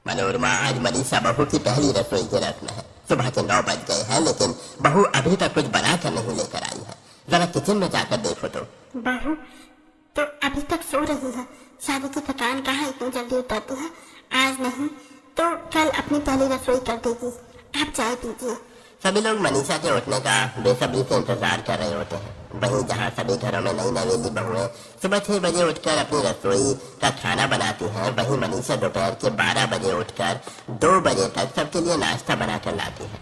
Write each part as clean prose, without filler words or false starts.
मनोरमा, आज मनीषा बहू की पहली रसोई की रस्म है। सुबह के 9 बज गए हैं, लेकिन बहू अभी तक कुछ बना कर नहीं लेकर आई है। जरा किचन में जाकर देखो तो। बहू तो अभी तक सो रही है। शादी की थकान कहाँ इतनी जल्दी उतरती है। आज नहीं तो कल अपनी पहली रसोई कर देगी। आप चाय पीजिए। सभी लोग मनीषा के उठने का बेसब्री से इंतजार कर रहे होते हैं। वहीं जहां सभी घरों में नई नवेली बहुएं सुबह 6 बजे उठकर अपनी रसोई का खाना बनाती हैं, वहीं मनीषा दोपहर के 12 बजे उठकर 2 बजे तक सबके लिए नाश्ता बनाकर लाती है।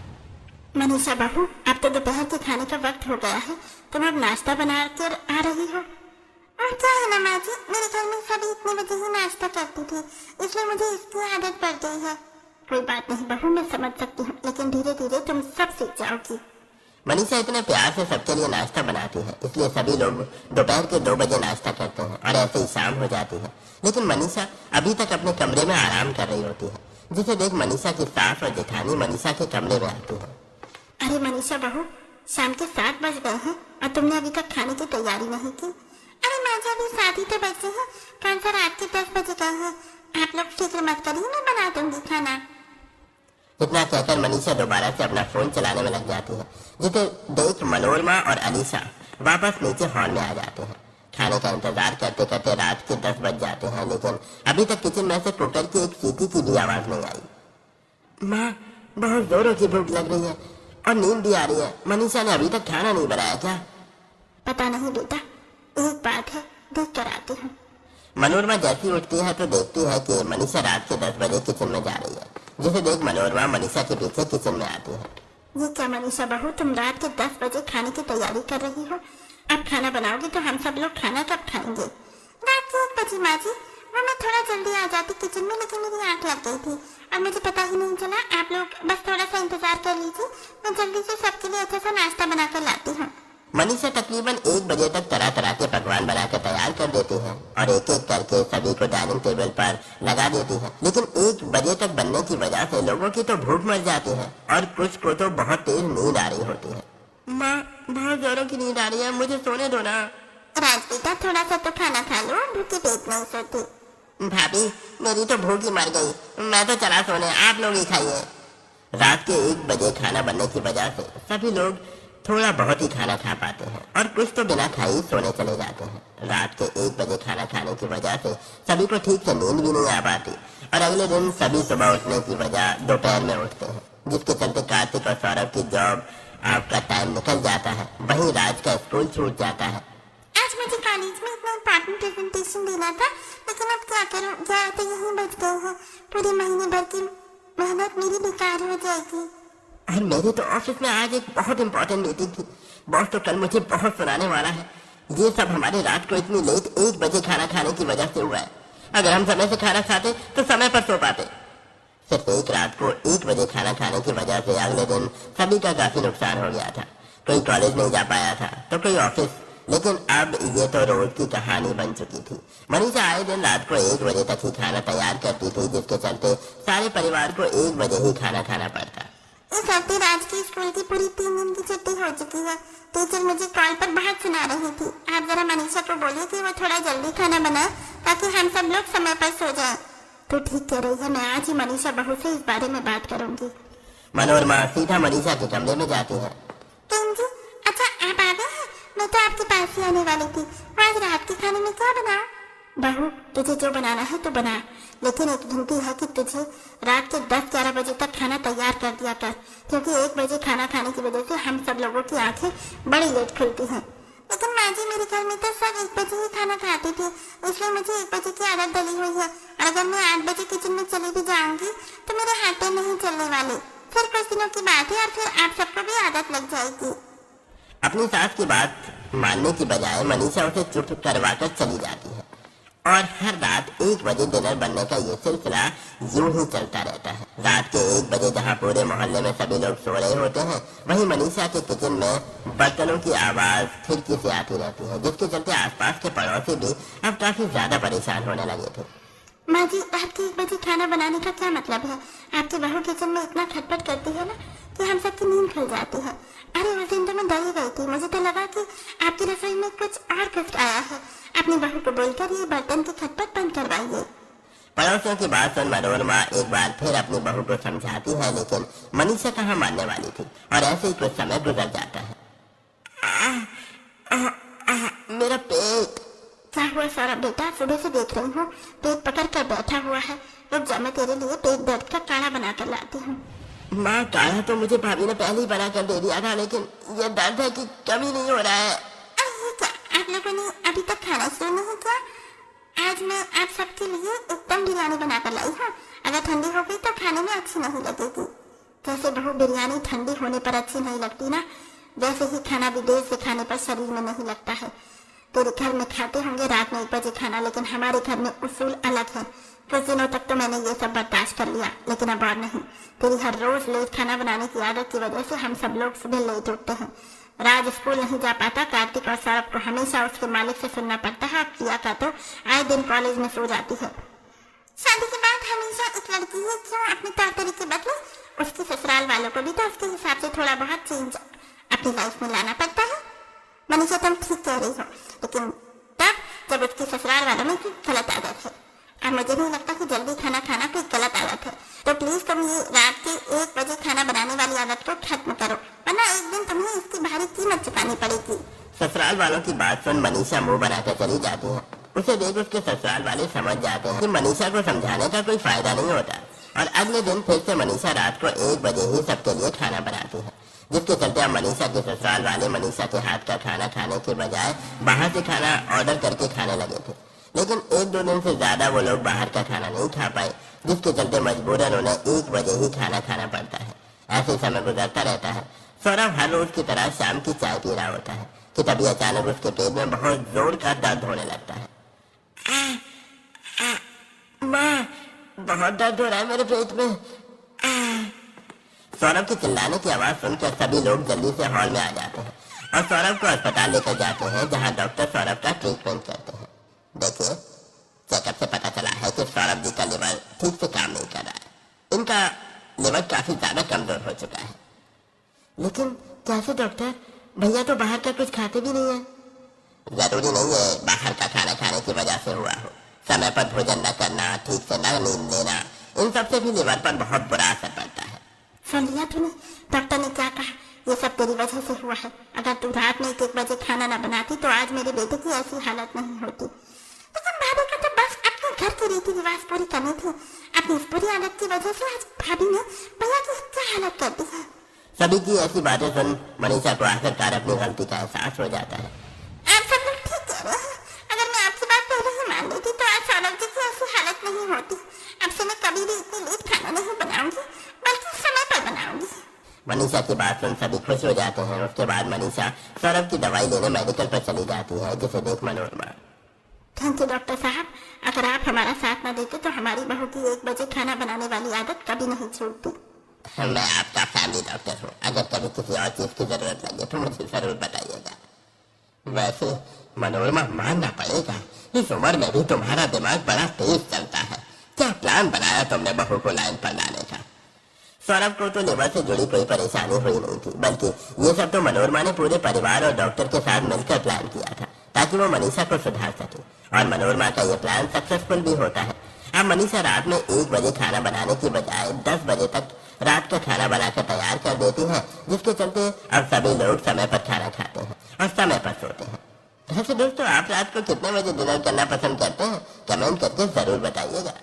मनीषा बहू, अब तो दोपहर के खाने का वक्त हो गया है, तुम अब नाश्ता बना कर आ रही हो। और क्या है ना माँ जी, मेरे घर में सभी इतने बजे ही नाश्ता करती थी, इसलिए मुझे इसकी आदत पड़ गई है। कोई बात नहीं बहू, मैं समझ सकती हूँ, लेकिन धीरे धीरे तुम सब सीख जाओगी। मनीषा इतने प्यार से सबके लिए नाश्ता बनाती है, इसलिए सभी लोग दोपहर के 2 बजे नाश्ता करते हैं और ऐसे ही शाम हो जाती है। लेकिन मनीषा अभी तक अपने कमरे में आराम कर रही होती है, जिसे देख मनीषा की सास और जेठानी मनीषा के कमरे में आती है। अरे मनीषा बहू, शाम के 7 बज गए हैं और तुमने अभी तक खाने की तैयारी नहीं की। अरे माँ जी, अभी 7 ही तो बजे हैं, कौन सा रात के 10 बजे गए हैं। आप लोग फिक्र मत करिए, मैं बना दूंगी खाना। इतना कहकर मनीषा दोबारा से अपना फोन चलाने में लग जाती है, जिसे देख मनोरमा और अलीशा वापस नीचे हॉल में आ जाते हैं। खाने का इंतजार करते करते रात के 10 बज जाते हैं, लेकिन अभी तक किचन में से कुकर की एक सीटी की भी आवाज नहीं आई। माँ, बहुत जोरों की भूख लग रही है और नींद भी आ रही है। मनीषा ने अभी तक खाना नहीं बनाया क्या? पता नहीं बेटा, एक बात है, देख कर आती हूँ। मनोरमा जैसी उठती है तो देखती है कि मनीषा रात के 10 बजे किचन में जा रही है, जिसे देख मनोरमा मनीषा के पीछे किचन में आती है। ये क्या मनीषा बहू, तुम रात के 10 बजे खाने की तैयारी कर रही हो? अब खाना बनाओगी तो हम सब लोग खाना कब खाएंगे? रात के 1 बजे माँ जी, वो मैं थोड़ा जल्दी आ जाती किचन में, लेकिन मेरी आँख लग गई थी और मुझे पता ही नहीं चला। आप लोग बस थोड़ा सा इंतजार कर लीजिए, मैं जल्दी से सबके लिए अच्छा सा नाश्ता बना कर लाती हूँ। मनीषा तकरीबन 1 बजे तक तरह तरह के पकवान बनाकर तैयार कर देती है और एक एक करके सभी को डाइनिंग टेबल पर लगा देती है। लेकिन 1 बजे तक बनने की वजह से लोगों की तो भूख मर जाती है और कुछ को तो बहुत तेज नींद आ रही होती है। माँ, बहुत जोरों की नींद आ रही है, मुझे सोने दो ना। राज बेटा, थोड़ा सा तो खाना खा लो, भूखे पेट नहीं सोती। भाभी, मेरी तो भूख ही मर गई, मैं तो चला सोने, आप लोग ही खाइए। रात के 1 बजे खाना बनने की वजह से सभी लोग थोड़ा बहुत ही खाना खा पाते हैं और कुछ तो बिना खाए ही सोने चले जाते हैं। रात के 1 बजे खाना खाने की वजह से सभी को ठीक से नींद भी नहीं आ पाती और अगले दिन सभी सुबह उठने की वजह दोपहर में उठते हैं, जिसके चलते कार्तिक और सौरभ की जॉब आपका टाइम निकल जाता है, वहीं राज का स्कूल छूट जाता है। आज मुझे कॉलेज में इतना इम्पोर्टेंट प्रेजेंटेशन देना था, लेकिन अब क्या करूं, क्या तो यहीं बच गए हैं। पूरे महीने भर की मेहनत मेरी बेकार हो जाएगी। और मेरे तो ऑफिस में आज एक बहुत इंपॉर्टेंट मीटिंग थी, बॉस तो कल मुझे बहुत सुनाने वाला है। ये सब हमारे रात को इतनी लेट 1 बजे खाना खाने की वजह से हुआ है। अगर हम समय से खाना खाते तो समय पर सो पाते। सिर्फ एक रात को 1 बजे खाना खाने की वजह से अगले दिन सभी का काफी नुकसान हो गया था। कोई कॉलेज नहीं जा पाया था तो कोई ऑफिस, लेकिन अब ये तो रोज की कहानी बन चुकी थी। मनीषा आए दिन रात को 1 बजे तक ही खाना तैयार करती थी, जिसके चलते सारे परिवार को 1 बजे ही खाना खाना पड़ता। इस हफ्ते राज की स्कूल की पूरी 3 दिन की छुट्टी हो चुकी है। टीचर मुझे कॉल पर बहुत सुना रही थी। आप जरा मनीषा को बोलिए कि वो थोड़ा जल्दी खाना बनाए ताकि हम सब लोग समय पर सो जाएं। तो ठीक कह रही है, मैं आज ही मनीषा बहू से इस बारे में बात करूंगी। मनोरमा सीधा मनीषा के कमरे में जाती है। जी, अच्छा आप आ गए हैं? मैं तो आपके पास ही आने वाली थी। आज रात के खाने में क्या बनाऊं? बहू, तुझे जो बनाना है तो बना, लेकिन एक विनती है कि तुझे रात के 10-11 बजे तक खाना तैयार कर दिया कर, क्योंकि 1 बजे खाना खाने की वजह से हम सब लोगों की आंखें बड़ी लेट खुलती हैं। लेकिन माँ जी, मेरे घर में तो सब 1 बजे ही खाना खाते थे, इसलिए मुझे 1 बजे की आदत डली हुई है। और अगर मैं 8 बजे किचन में चली भी जाऊंगी तो मेरे हाथों नहीं चलने वाले। फिर कुछ दिनों की बात है और फिर आप सबको भी आदत लग जाएगी। अपनी सास की बात मानने की बजाय मनीषा उसे चुप करवाकर चली जाती है और हर रात 1 बजे डिनर बनने का ये सिलसिला यूं ही चलता रहता है। रात के 1 बजे जहां पूरे मोहल्ले में सभी लोग सो रहे होते हैं, वहीं मनीषा के किचन में बर्तनों की आवाज खिड़की से आती रहती है, जिसके चलते आसपास के पड़ोसी भी अब काफी ज्यादा परेशान होने लगे थे। माँ जी, रात के 1 बजे खाना बनाने का क्या मतलब है? आपकी बहू किचन में इतना खटपट करती है ना कि हम सबकी नींद खुल जाती है। अरे उस दिन तो मैं डर ही गई थी, मुझे तो लगा कि आपकी रसोई में कुछ और कष्ट आया है। अपनी बहू को बोलकर ये बर्तन की खटपट बंद करवाइए। पड़ोसियों की बात सुन मनोरमा एक बार फिर अपनी बहू को समझाती है, लेकिन मनीषा कहाँ मानने वाली थी और ऐसे ही कुछ समय गुजर जाता है। मेरा पेट। क्या हुआ सौरभ बेटा? सुबह से देख रही हूँ पेट पकड़ कर बैठा हुआ है। रुक जा, मैं तेरे लिए पेट दर्द का काढ़ा बना कर लाती हूँ। माँ, काढ़ा तो मुझे भाभी ने पहले ही बना कर दे दिया था, लेकिन ये दर्द है कि कमी नहीं हो रहा है। अरे क्या आप लोगों ने अभी तक खाना शुरू नहीं किया? आज मैं आप सबके लिए एकदम बिरयानी बना कर लाई हूँ। अगर ठंडी हो गई तो खाने में अच्छी नहीं लगेगी। जैसे बहू बिरयानी ठंडी होने पर अच्छी नहीं लगती ना, वैसे ही खाना भी देर से खाने पर शरीर में नहीं लगता है। तेरे घर में खाते होंगे रात में 1 बजे खाना, लेकिन हमारे घर में उसूल अलग है। कुछ दिनों तक तो मैंने ये सब बर्दाश्त कर लिया, लेकिन अब और नहीं। तेरी हर रोज लेट खाना बनाने की आदत की वजह से हम सब लोग सुबह लेट उठते हैं। राज स्कूल नहीं जा पाता, कार्तिक और सौरभ को हमेशा उसके मालिक से सुनना पड़ता है। अब प्रिया का तो आए दिन कॉलेज में सो जाती है। शादी के बाद हमेशा एक लड़की है क्यों अपने तौर तरीके बदले? उसके ससुराल वालों को भी तो उसके हिसाब से थोड़ा बहुत चेंज अपनी लाइफ में लाना पड़ता है। मनीषा तुम ठीक कह रही हो, लेकिन तब जब उसके ससुराल वालों में कोई गलत आदत है। और मुझे नहीं लगता कि जल्दी खाना खाना कोई गलत आदत है। तो प्लीज तुम ये रात के 1 बजे खाना बनाने वाली आदत को खत्म करो, वरना एक दिन तुम्हें इसकी भारी कीमत चुकानी पड़ेगी। ससुराल वालों की बात सुन मनीषा मुंह बनाकर चली जाती है। उसे देख उसके ससुराल वाले समझ जाते हैं कि मनीषा को समझाने का कोई फायदा नहीं होता, और अगले दिन फिर से मनीषा रात को 1 बजे ही सबके लिए खाना बनाती है, जिसके चलते अब मनीषा के ससुराल वाले मनीषा के हाथ का खाना खाने के बजाय बाहर से खाना ऑर्डर करके खाने लगे थे। लेकिन 1-2 दिन से ज्यादा वो लोग बाहर का खाना नहीं खा पाए, जिसके चलते मजबूरन उन्हें 1 बजे ही खाना खाना पड़ता है। ऐसे समय गुजरता रहता है। सौरभ हर रोज की तरह शाम की चाय पी रहा होता है कि तभी अचानक उसके पेट में बहुत जोर का दर्द होने लगता है। माँ, बहुत दर्द हो रहा है मेरे पेट में। सौरभ के चिल्लाने की आवाज सुनकर सभी लोग जल्दी से हॉल में आ जाते हैं और सौरभ को अस्पताल लेकर जाते हैं, जहां डॉक्टर सौरभ का ट्रीटमेंट करते हैं। देखिए, चेकअप से पता चला है कि सौरभ जी का लिवर ठीक से काम नहीं कर रहा है। इनका लिवर काफी ज्यादा कमजोर हो चुका है। लेकिन कैसे डॉक्टर? भैया तो बाहर का कुछ खाते भी नहीं है। जरूरी नहीं है बाहर का खाना खाने की वजह से हुआ हो। समय पर भोजन न करना, ठीक से न नींद लेना, इन सब से भी लिवर पर बहुत बुरा असर पड़ता है। सुन लिया तूने डॉक्टर ने क्या कहा? ये सब तेरी वजह से हुआ है। अगर तू रात में 1 बजे खाना न बनाती तो आज मेरे बेटे की ऐसी हालत नहीं होती। लेकिन भाभी को तो बस अपने घर की रीति रिवाज पूरी करनी थी। अपनी इस बुरी आदत की वजह से आज भाभी ने भैया की क्या हालत कर दी है। सभी की ऐसी बातें सुन मनीषा को आखिरकार अपनी गलती का एहसास हो जाता है। आप सब लोग ठीक कह रहे हैं। अगर मैं आपकी बात पहले ही मान लेती तो आज सौरभ जी की ऐसी हालत नहीं होती। अब से मैं कभी भी इतनी लेट खाना नहीं बनाऊंगी, बल्कि समय पर बनाऊंगी। मनीषा की बात सुन सभी खुश हो जाते हैं। उसके बाद मनीषा सौरभ की दवाई लेने मेडिकल पर चली जाती है, जिसे देख मनोरमा। थैंक यू डॉक्टर साहब, अगर आप हमारा साथ न देते तो हमारी बहू की 1 बजे खाना बनाने वाली आदत कभी नहीं छूटती। मैं आपका फैमिली डॉक्टर हूँ। अगर कभी किसी और चीज की जरूरत लगे तो मुझे जरूर बताइएगा। वैसे मनोरमा मानना पड़ेगा, इस उम्र में भी तुम्हारा दिमाग बड़ा तेज चलता है। क्या प्लान बनाया तुमने बहू को लाइन पर लाने का? सौरभ को तो लिवर से जुड़ी कोई परेशानी हुई नहीं थी, बल्कि ये सब तो मनोरमा ने पूरे परिवार और डॉक्टर के साथ मिलकर प्लान किया था, ताकि वो मनीषा को सुधार सके। और मनोरमा का ये प्लान सक्सेसफुल भी होता है। अब मनीषा रात में 1 बजे खाना बनाने की बजाय 10 बजे तक रात का खाना बनाकर तैयार कर देती है, जिसके चलते अब सभी लोग समय पर खाना खाते हैं और समय पर सोते हैं। वैसे दोस्तों, आप रात को कितने बजे डिनर करना पसंद करते हैं? कमेंट करके जरूर बताइएगा।